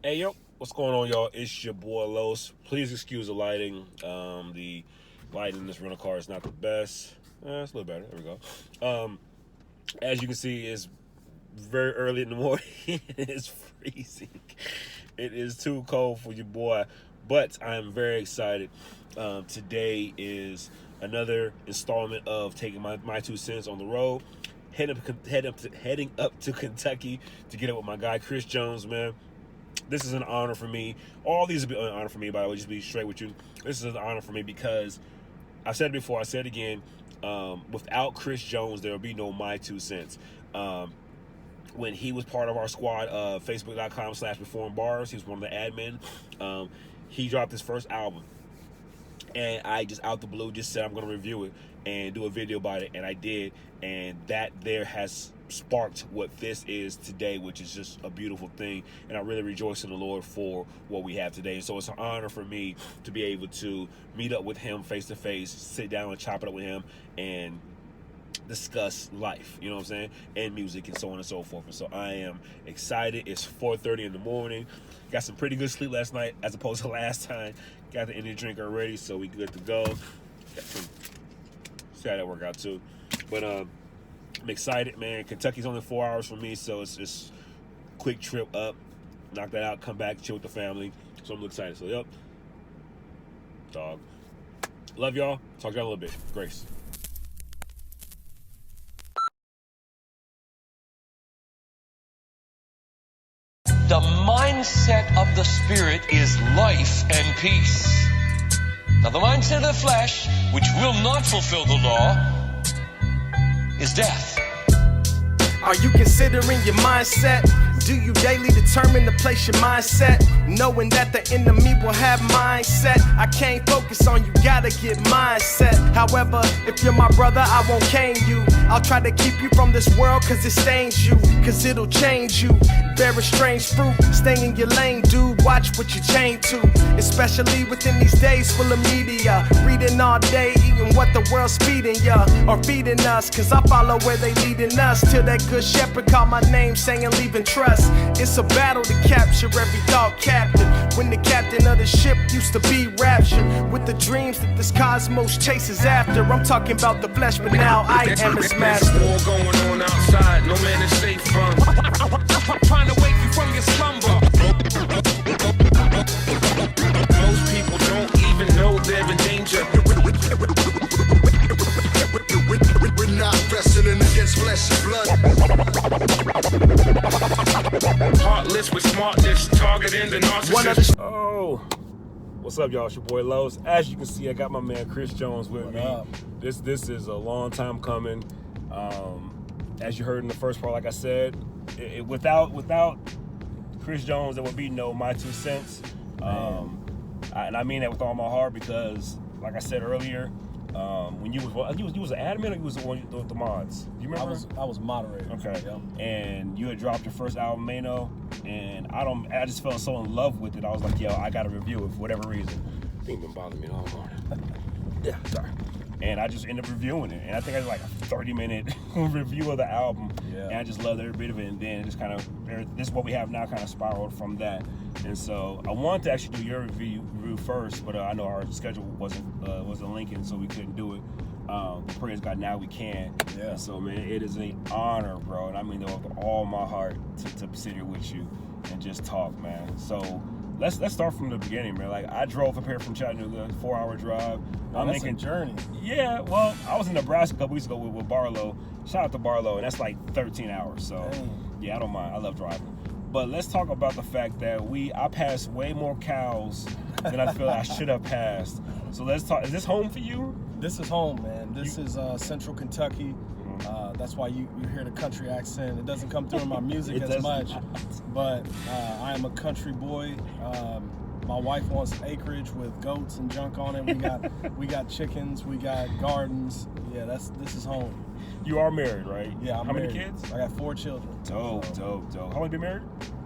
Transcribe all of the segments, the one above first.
Hey, yo, what's going on, y'all? It's your boy Los. Please excuse the lighting. The lighting in this rental car is not the best. It's a little better. There we go. As you can see, it's very early in the morning. It's freezing. It is too cold for your boy, but I'm very excited. Today is another installment of taking my 2 cents on the road. Heading up to Kentucky to get up with my guy Chris Jones, man. This is an honor for me. All these will be an honor for me, but I will just be straight with you. This is an honor for me because I've said it before, I said it again. Without Chris Jones, there will be no My 2 Cents. When he was part of our squad, Facebook.com/Reform Bars, he was one of the admin. He dropped his first album. And I just out the blue just said I'm going to review it and do a video about it, and I did, and that there has sparked what this is today, which is just a beautiful thing, and I really rejoice in the Lord for what we have today. So it's an honor for me to be able to meet up with him face to face, sit down and chop it up with him, and discuss life, you know what I'm saying, and music and so on and so forth. And so I am excited. It's 4:30 in the morning. Got some pretty good sleep last night as opposed to last time. Got the energy drink already, so we good to go. Got some, see how that work out too. But I'm excited, man. Kentucky's only 4 hours from me, so it's just quick trip up, knock that out, come back, chill with the family. So I'm excited. So yep, dog. Love y'all. Talk to y'all a little bit. Grace. The mindset of the Spirit is life and peace. Now, the mindset of the flesh, which will not fulfill the law, is death. Are you considering your mindset? Do you daily determine to place your mindset? Knowing that the enemy will have mindset. I can't focus on you, gotta get mindset. However, if you're my brother, I won't cane you. I'll try to keep you from this world cause it stains you, cause it'll change you. Bear a strange fruit, stay in your lane, dude, watch what you chain to. Especially within these days full of media. Reading all day, eating what the world's feeding ya, or feeding us, cause I follow where they leading us. Till that good shepherd call my name saying leaving trust. It's a battle to capture every thought captive. When the captain of the ship used to be raptured with the dreams that this cosmos chases after. I'm talking about the flesh, but now I am its master. War going on outside, no man is safe from. Trying to wake you from your slumber. Most people don't even know they're in danger. We're not wrestling against flesh and blood. Heartless with smartness, targeting the narcissist. Oh, what's up, y'all? It's your boy Los. As you can see, I got my man Chris Jones with me. This is a long time coming. As you heard in the first part, like I said, without Chris Jones, there would be no My 2 Cents. And I mean that with all my heart because, like I said earlier, when you was an admin or you was the one with the mods? Do you remember? I was moderator. Okay. Yeah. And you had dropped your first album, Mano, and I just fell so in love with it. I was like, yo, I gotta review it for whatever reason. I think it's been bothering me all morning. Yeah, sorry. And I just ended up reviewing it. And I think I did like a 30-minute review of the album. Yeah. And I just loved every bit of it. And then it just kind of, this is what we have now, kind of spiraled from that. And so I wanted to actually do your review first, but I know our schedule wasn't linking, so we couldn't do it. Praise God, now we can. Yeah. And so, man, it is an honor, bro. And I mean that with all my heart to sit here with you and just talk, man. So let's start from the beginning, man. Like, I drove up here from Chattanooga, 4-hour drive. I'm making a journey. Yeah, well, I was in Nebraska a couple weeks ago with Barlow. Shout out to Barlow, and that's like 13 hours. So, yeah, I don't mind. I love driving. But let's talk about the fact that I passed way more cows than I feel I should have passed. So let's talk. Is this home for you? This is home, man. This is Central Kentucky. That's why you hear the country accent. It doesn't come through in my music as much, but I am a country boy. My wife wants acreage with goats and junk on it. We got chickens. We got gardens. Yeah, this is home. You are married, right? Yeah, I'm married. How many kids? I got 4 children. Dope. How long you been married?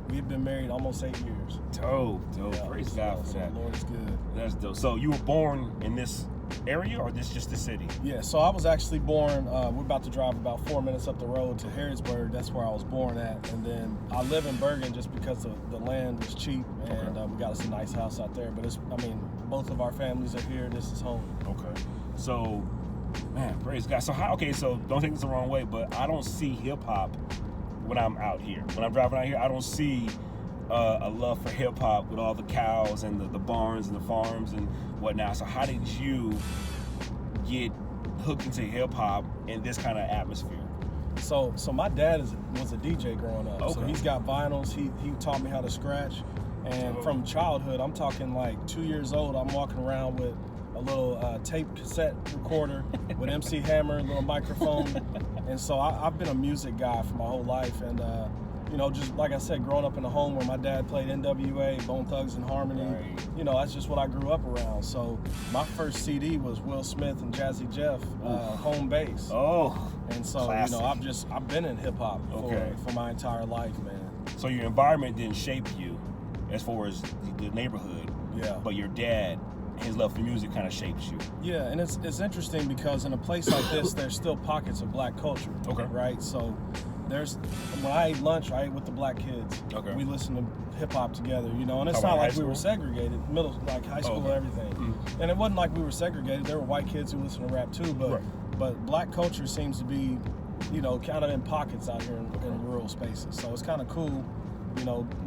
We've been married almost 8 years. Dope. Yeah, praise God for that. The Lord is good. That's dope. So you were born in this area, or this just the city? Yeah, so I was actually born, we're about to drive about 4 minutes up the road to Harrodsburg. That's where I was born at. And then I live in Bergen just because the land was cheap, and we got us a nice house out there. But both of our families are here. This is home. Okay. So, man, praise God. So so don't take this the wrong way, but I don't see hip hop when I'm out here. When I'm driving out here, I don't see a love for hip hop with all the cows and the barns and the farms and whatnot. So how did you get hooked into hip hop in this kind of atmosphere? So my dad was a DJ growing up. Okay. So he's got vinyls. He taught me how to scratch. And from childhood, I'm talking like 2 years old, I'm walking around with a little tape cassette recorder with MC Hammer, a little microphone. And so I've been a music guy for my whole life. And, just like I said, growing up in a home where my dad played NWA, Bone Thugs and Harmony, right. That's just what I grew up around. So my first CD was Will Smith and Jazzy Jeff, Home Base. Oh, and so, classic. I've been in hip hop for my entire life, man. So your environment didn't shape you as far as the neighborhood. Yeah. But your dad, his love for music kind of shapes you. Yeah, and it's interesting because in a place like this, there's still pockets of black culture. Okay. Right? So when I ate lunch, I ate with the black kids. Okay. We listened to hip hop together, and it's How not about like high we were school? segregated, high school and everything. Mm-hmm. And it wasn't like we were segregated. There were white kids who listened to rap too, but black culture seems to be, kind of in pockets out here in rural spaces. So it's kind of cool,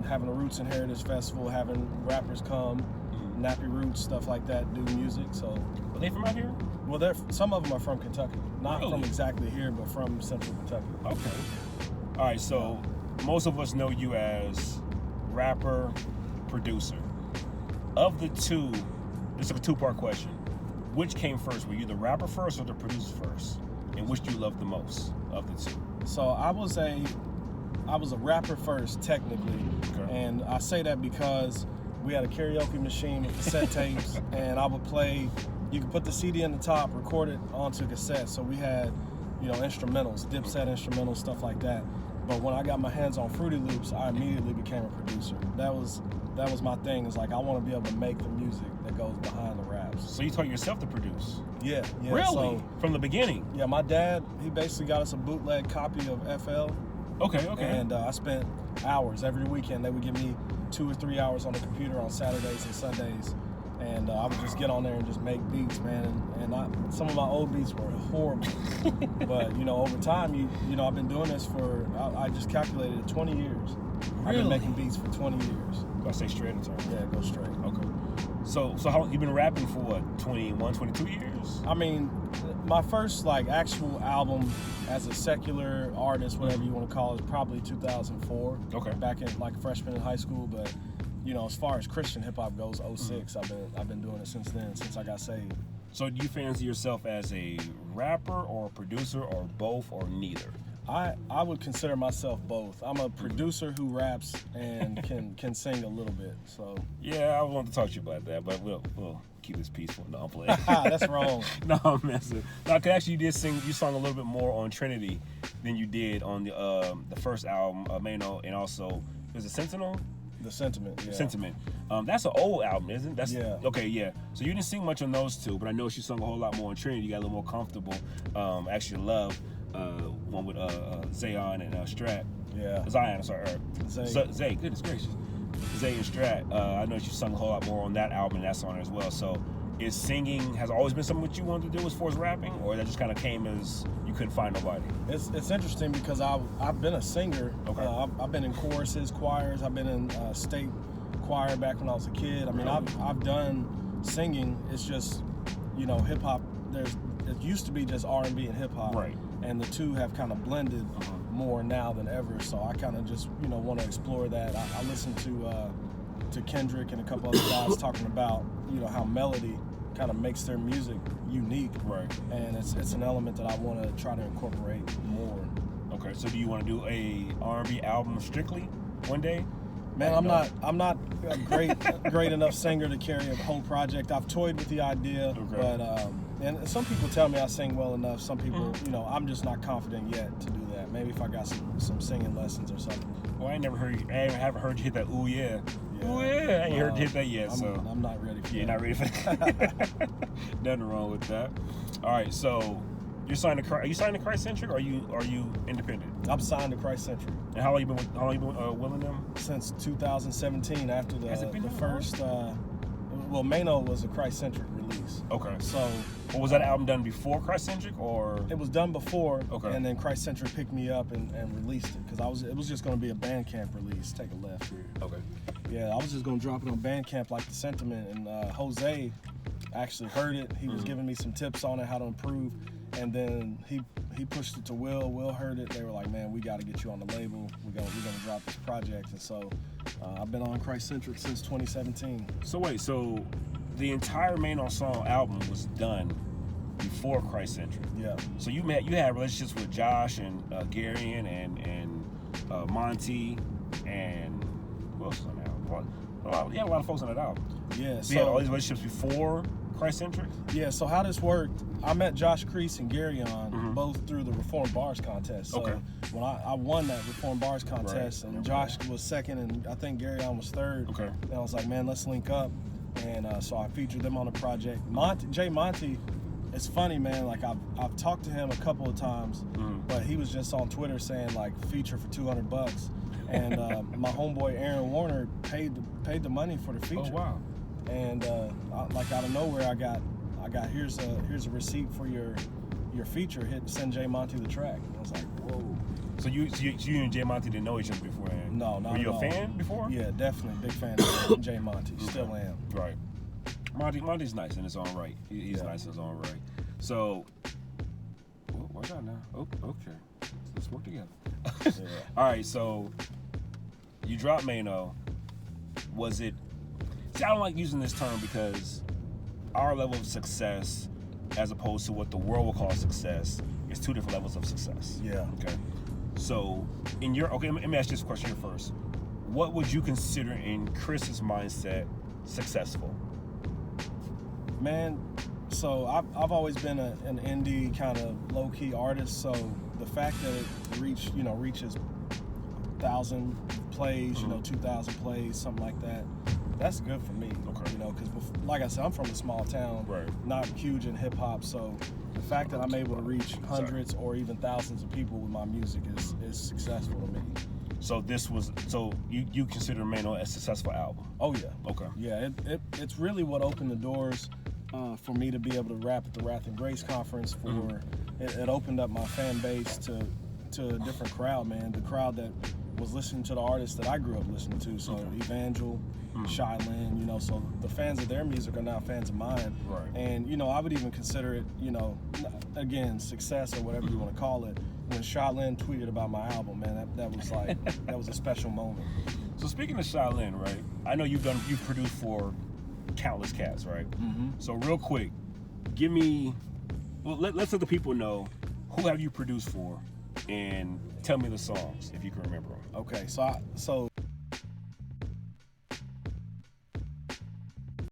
having a Roots and Heritage Festival, having rappers come, Nappy Roots, stuff like that, do music. So Are they from out here? well, some of them are from Kentucky, not Really? from exactly here, but from Central Kentucky. Okay. All right, so most of us know you as rapper, producer. Of the two, this is a two-part question. Which came first? Were you the rapper first or the producer first? And which do you love the most of the two? So I was a rapper first, technically, and I say that because we had a karaoke machine with cassette tapes, and I would play. You could put the CD in the top, record it onto cassette. So we had, instrumentals, dipset instrumentals, stuff like that. But when I got my hands on Fruity Loops, I immediately became a producer. That was my thing. Is like I want to be able to make the music that goes behind the raps. So you taught yourself to produce? Yeah. Really? So, From the beginning? yeah, my dad, he basically got us a bootleg copy of FL. Okay. And I spent hours every weekend. They would give me 2 or 3 hours on the computer on Saturdays and Sundays. And I would just get on there and just make beats, man. And some of my old beats were horrible. But, over time, I've been doing this for, I just calculated it, 20 years. I've been making beats for 20 years. Do I say straight or turn? Yeah, go straight. Okay. So how you been rapping for what, 21, 22 years? I mean, my first actual album as a secular artist, whatever you want to call it, is probably 2004. Okay. Back in freshman in high school, but as far as Christian hip hop goes, 06. I've been doing it since then, since I got saved. So do you fancy yourself as a rapper or a producer or both or neither? I would consider myself both. I'm a producer who raps and can sing a little bit. So Yeah, I wanted to talk to you about that, but we'll keep this peaceful. No, I'm playing. that's wrong. No, I'm messing. No, cause actually you sung a little bit more on Trinity than you did on the first album, Mano, and also is it Sentinel? The Sentiment. Yeah. Sentiment. That's an old album, isn't it? Yeah. Okay, yeah. So you didn't sing much on those two, but I know she sung a whole lot more on Trinity. You got a little more comfortable. Actually, Love, one with Zayon and Strat. Yeah. Zion, I'm sorry. Zay. Zay, goodness gracious. Zay and Strat. I know she sung a whole lot more on that album and that song as well. So is singing has always been something that you wanted to do as far as rapping, or that just kind of came as you couldn't find nobody? It's interesting because I've been a singer. Okay. I've been in choruses, choirs. I've been in state choir back when I was a kid. I mean, I've done singing. It's just hip hop. It used to be just R&B and hip hop, Right. And the two have kind of blended more now than ever. So I kind of just want to explore that. I listen to Kendrick and a couple other guys talking about how melody kind of makes their music unique, Right. And it's an element that I want to try to incorporate more. Okay, so do you want to do a R&B album strictly one day? Man, I'm not a great enough singer to carry a whole project. I've toyed with the idea, but and some people tell me I sing well enough. Some people, I'm just not confident yet to do that. Maybe if I got some singing lessons or something. Well, I haven't heard you hit that ooh yeah. Ooh yeah. I ain't heard you hit that yet. I'm not ready for that. You're not ready for that. Nothing wrong with that. All right, so you're signed to Chrys. Are you signed to Chrys Centric, or are you independent? I'm signed to Chrys Centric. And how long you been willing them? Since 2017, after the first. Long? Mano was a Chrys Centric release. Okay. So. Well, was that album done before Chrys Centric, or? It was done before. Okay. And then Chrys Centric picked me up and released it because it was just going to be a Bandcamp release. Take a left here. Okay. Yeah, I was just going to drop it on Bandcamp like the Sentiment, and Jose actually heard it. He was giving me some tips on it, how to improve, and then he pushed it to Will. Will heard it. They were like, man, we got to get you on the label. We're gonna drop this project, and so I've been on Chrys Centric since 2017. So wait, so the entire Main on Song album was done before Chrys Centric. Yeah. So you had relationships with Josh and Garion and Monty and who else was on that album? Well, you had a lot of folks on that album. Yeah. So you had all these relationships before Chrys Centric? Yeah. So how this worked? I met Josh, Chrys, and Garion both through the Reform Bars contest. So when I won that Reform Bars contest, and Josh was second, and I think Garion was third. Okay. And I was like, man, let's link up. And so I featured them on the project. Jay Monty, it's funny, man. Like I've talked to him a couple of times, but he was just on Twitter saying like feature for $200, and my homeboy Aaron Warner paid the money for the feature. Oh wow! And like out of nowhere, I got here's a receipt for your feature. Send Jay Monty the track. And I was like, whoa. So you and Jay Monty didn't know each other beforehand? No, not Were you at a all. fan before? Yeah, definitely big fan of Jay Monty. Still am. Right. Monty's nice in his own right. He's nice in his own right. So, what's that now? Oh, okay. Let's work together. All right. So, you dropped Mano. Was it? See, I don't like using this term because our level of success, as opposed to what the world will call success, is two different levels of success. Yeah. Okay. So, let me ask you this question here first. What would you consider in Chrys's mindset successful? Man, so I've always been an indie kind of low-key artist. So the fact that it reaches 1,000 plays, 2,000 plays, something like that, that's good for me. Okay. Because like I said, I'm from a small town, not huge in hip hop. So the fact that I'm able to reach hundreds or even thousands of people with my music is successful to me. So you consider Mano a successful album? Oh yeah. Okay. Yeah, it's really what opened the doors for me to be able to rap at the Wrath and Grace conference. It opened up my fan base to a different crowd, man. The crowd that was listening to the artists that I grew up listening to. So Evangel, Shy Lynn, so the fans of their music are now fans of mine. Right. And I would even consider it, again, success or whatever you want to call it. When Shy Lynn tweeted about my album, man, that was like that was a special moment. So speaking of Shy Lynn, right? I know you've produced for countless cats, right? Mm-hmm. So real quick, let's let the people know who have you produced for, and tell me the songs if you can remember them. Okay, so